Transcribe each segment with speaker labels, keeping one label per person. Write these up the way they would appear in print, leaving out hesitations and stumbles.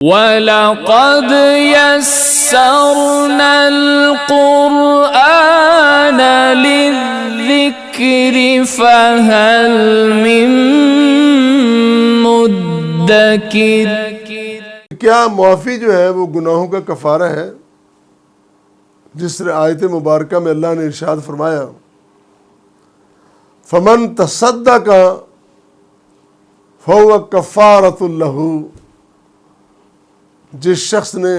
Speaker 1: وَلَقَدْ يَسَّرْنَا الْقُرْآنَ لِلذِّكْرِ فَهَلْ مِن مُدَّكِرٍ۔
Speaker 2: کیا معافی جو ہے وہ گناہوں کا کفارہ ہے؟ جس طرح آیت مبارکہ میں اللہ نے ارشاد فرمایا فَمَن تَصَدَّقَ فَهُوَ كَفَّارَةٌ لَهُ، جس شخص نے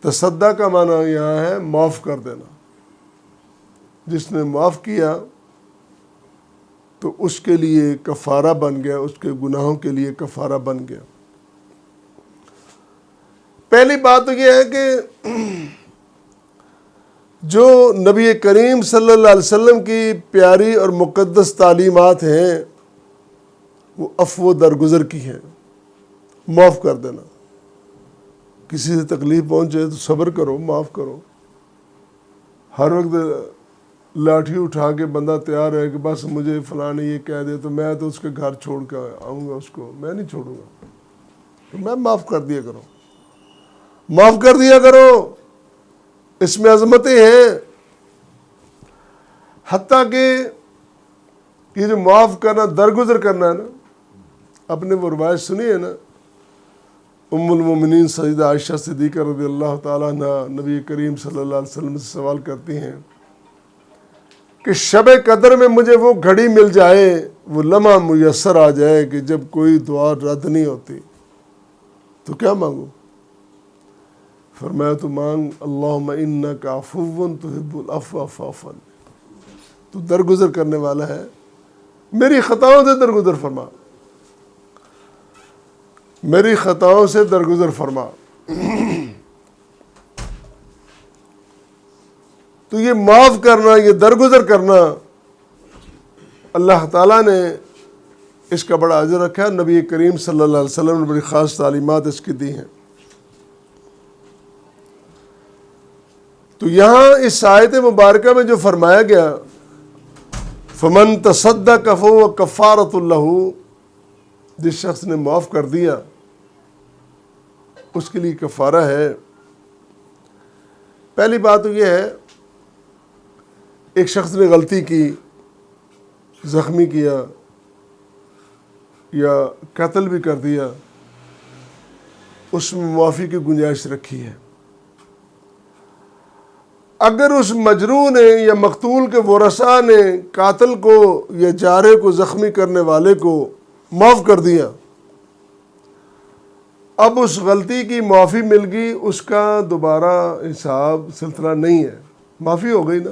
Speaker 2: تصدق کا معنی یہاں ہے معاف کر دینا، جس نے معاف کیا تو اس کے لیے کفارہ بن گیا، اس کے گناہوں کے لیے کفارہ بن گیا۔ پہلی بات تو یہ ہے کہ جو نبی کریم صلی اللہ علیہ وسلم کی پیاری اور مقدس تعلیمات ہیں وہ عفو و درگزر کی ہیں، معاف کر دینا۔ کسی سے تکلیف پہنچے تو صبر کرو، معاف کرو۔ ہر وقت لاٹھی اٹھا کے بندہ تیار ہے کہ بس مجھے فلاں نے یہ کہہ دے تو میں تو اس کے گھر چھوڑ کے آؤں گا، اس کو میں نہیں چھوڑوں گا، تو میں معاف کر دیا کرو، معاف کر دیا کرو، اس میں عظمتیں ہیں۔ حتیٰ کہ یہ جو معاف کرنا، درگزر کرنا ہے نا، اپنے وہ روایت سنی ہے نا، ام المومنین سیدہ عائشہ صدیقہ رضی اللہ تعالیٰ عنہ نبی کریم صلی اللہ علیہ وسلم سے سوال کرتی ہیں کہ شب قدر میں مجھے وہ گھڑی مل جائے، وہ لمحہ میسر آ جائے کہ جب کوئی دعا رد نہیں ہوتی تو کیا مانگوں؟ فرمایا تو مانگ اللہم انک عفو تحب العفو فاعف عنی، تو درگزر کرنے والا ہے، میری خطاؤں سے درگزر فرما، میری خطاؤں سے درگزر فرما۔ تو یہ معاف کرنا، یہ درگزر کرنا، اللہ تعالیٰ نے اس کا بڑا اجر رکھا ہے۔ نبی کریم صلی اللہ علیہ وسلم نے بڑی خاص تعلیمات اس کی دی ہیں۔ تو یہاں اس آیت مبارکہ میں جو فرمایا گیا فَمَن تَصَدَّقَ فَهُوَ كَفَّارَةٌ لَهُ، جس شخص نے معاف کر دیا اس کے لیے کفارہ ہے۔ پہلی بات تو یہ ہے، ایک شخص نے غلطی کی، زخمی کیا یا قتل بھی کر دیا، اس میں معافی کی گنجائش رکھی ہے۔ اگر اس مجروح نے یا مقتول کے ورثاء نے قاتل کو یا جارح کو، زخمی کرنے والے کو معاف کر دیا، اب اس غلطی کی معافی مل گئی، اس کا دوبارہ حساب سلسلہ نہیں ہے، معافی ہو گئی نا،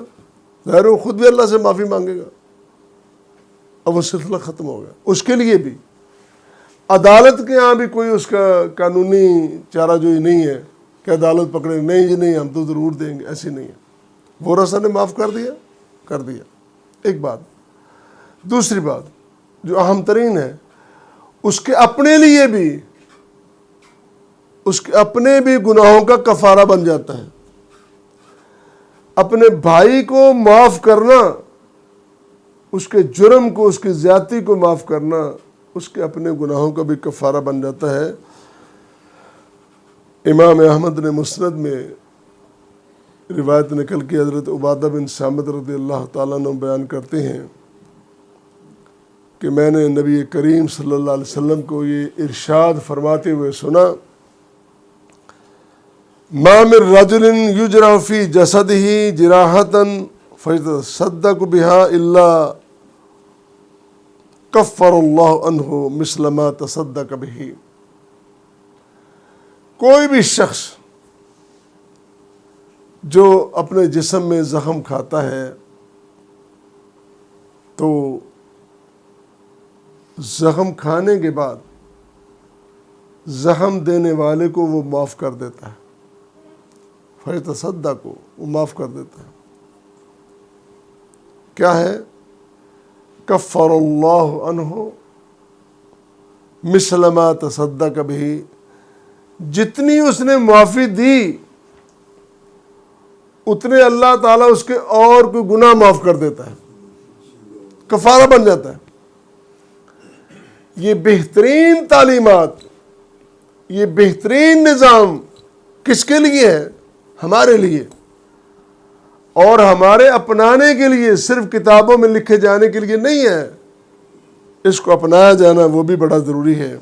Speaker 2: ظاہر وہ خود بھی اللہ سے معافی مانگے گا، اب وہ سلسلہ ختم ہو گیا۔ اس کے لیے بھی عدالت کے ہاں بھی کوئی اس کا قانونی چارہ جوئی نہیں ہے کہ عدالت پکڑے نہیں جی نہیں ہم تو ضرور دیں گے، ایسی نہیں ہے۔ ورثہ نے معاف کر دیا، کر دیا، ایک بات۔ دوسری بات جو اہم ترین ہے، اس کے اپنے لیے بھی، اس کے اپنے بھی گناہوں کا کفارہ بن جاتا ہے۔ اپنے بھائی کو معاف کرنا، اس کے جرم کو، اس کی زیادتی کو معاف کرنا، اس کے اپنے گناہوں کا بھی کفارہ بن جاتا ہے۔ امام احمد نے مسند میں روایت نقل کی، حضرت عبادہ بن صامت رضی اللہ تعالیٰ عنہ بیان کرتے ہیں کہ میں نے نبی کریم صلی اللہ علیہ وسلم کو یہ ارشاد فرماتے ہوئے سنا ما من رجل یجرح فی جسدہ جراحۃ فیتصدق بہا الا کفر اللہ عنہ مثل ما تصدق بہ۔ کوئی بھی شخص جو اپنے جسم میں زخم کھاتا ہے تو زخم کھانے کے بعد زخم دینے والے کو وہ معاف کر دیتا ہے، فیتصدق کو وہ معاف کر دیتا ہے۔ کیا ہے؟ کفر اللہ عنہ مثل ما تصدق بہ، جتنی اس نے معافی دی اتنے اللہ تعالیٰ اس کے اور کوئی گناہ معاف کر دیتا ہے، کفارہ بن جاتا ہے۔ یہ بہترین تعلیمات یہ بہترین نظام کس کے لیے ہے؟ ہمارے لیے، اور ہمارے اپنانے کے لیے، صرف کتابوں میں لکھے جانے کے لیے نہیں ہے۔ اس کو اپنایا جانا وہ بھی بڑا ضروری ہے۔